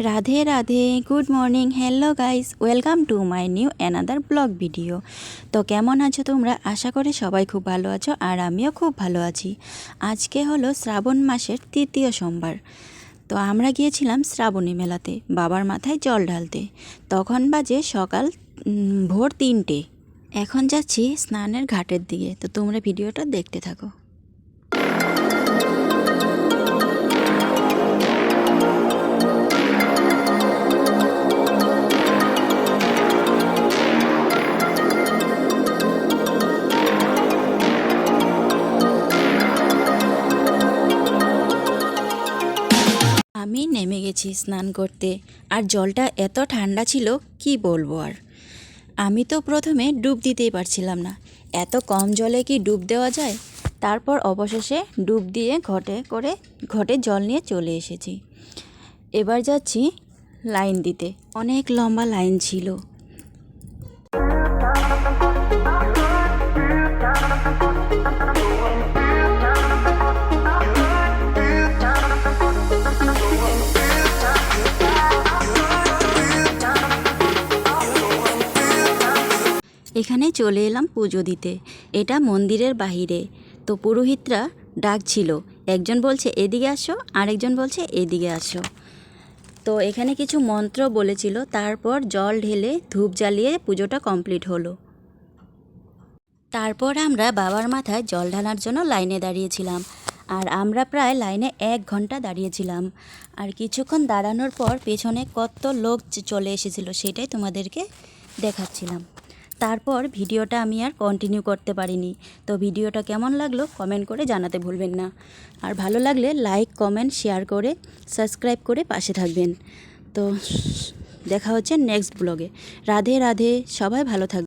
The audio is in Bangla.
Radhe Radhe, good morning, hello guys, welcome to my new another blog video. তো কেমন আছো তোমরা? আশা করি সবাই খুব ভালো আছো আর আমিও খুব ভালো আছি। আজকে হলো শ্রাবণ মাসের তৃতীয় সোমবার। তো আমরা গিয়েছিলাম শ্রাবণী মেলাতে বাবার মাথায় জল ঢালতে। তখন বাজে সকাল ভোর 3টে। এখন যাচ্ছি স্নানের ঘাটের দিকে, তো তোমরা ভিডিওটা দেখতে থাকো। আমি নেমে গেছি স্নান করতে, আর জলটা এত ঠান্ডা ছিল কি বলবো আর। আমি তো প্রথমে ডুব দিতেই পারছিলাম না, এত কম জলে কি ডুব দেওয়া যায়। তারপর অবশেষে ডুব দিয়ে ঘটে জল নিয়ে চলে এসেছি। এবার যাচ্ছি লাইন দিতে। অনেক লম্বা লাইন ছিল। এখানে চলে এলাম পুজো দিতে। এটা মন্দিরের বাহিরে। তো পুরোহিতরা ডাকছিল, একজন বলছে এদিকে আসো, আরেকজন বলছে এদিকে আসো। তো এখানে কিছু মন্ত্র বলেছিল, তারপর জল ঢেলে ধূপ জ্বালিয়ে পুজোটা কমপ্লিট হলো। তারপর আমরা বাবার মাথায় জল ঢালার জন্য লাইনে দাঁড়িয়েছিলাম, আর আমরা প্রায় লাইনে 1 ঘন্টা দাঁড়িয়েছিলাম। আর কিছুক্ষণ দাঁড়ানোর পর পেছনে কত লোক চলে এসেছিল সেটাই তোমাদেরকে দেখাচ্ছিলাম। তারপর ভিডিওটা আমি আর কন্টিনিউ করতে পারিনি। তো ভিডিওটা কেমন লাগলো কমেন্ট করে জানাতে ভুলবেন না। আর ভালো লাগলে লাইক, কমেন্ট, শেয়ার করে সাবস্ক্রাইব করে পাশে থাকবেন। তো দেখা হচ্ছে নেক্সট ব্লগে। রাধে রাধে, সবাই ভালো থাকবেন।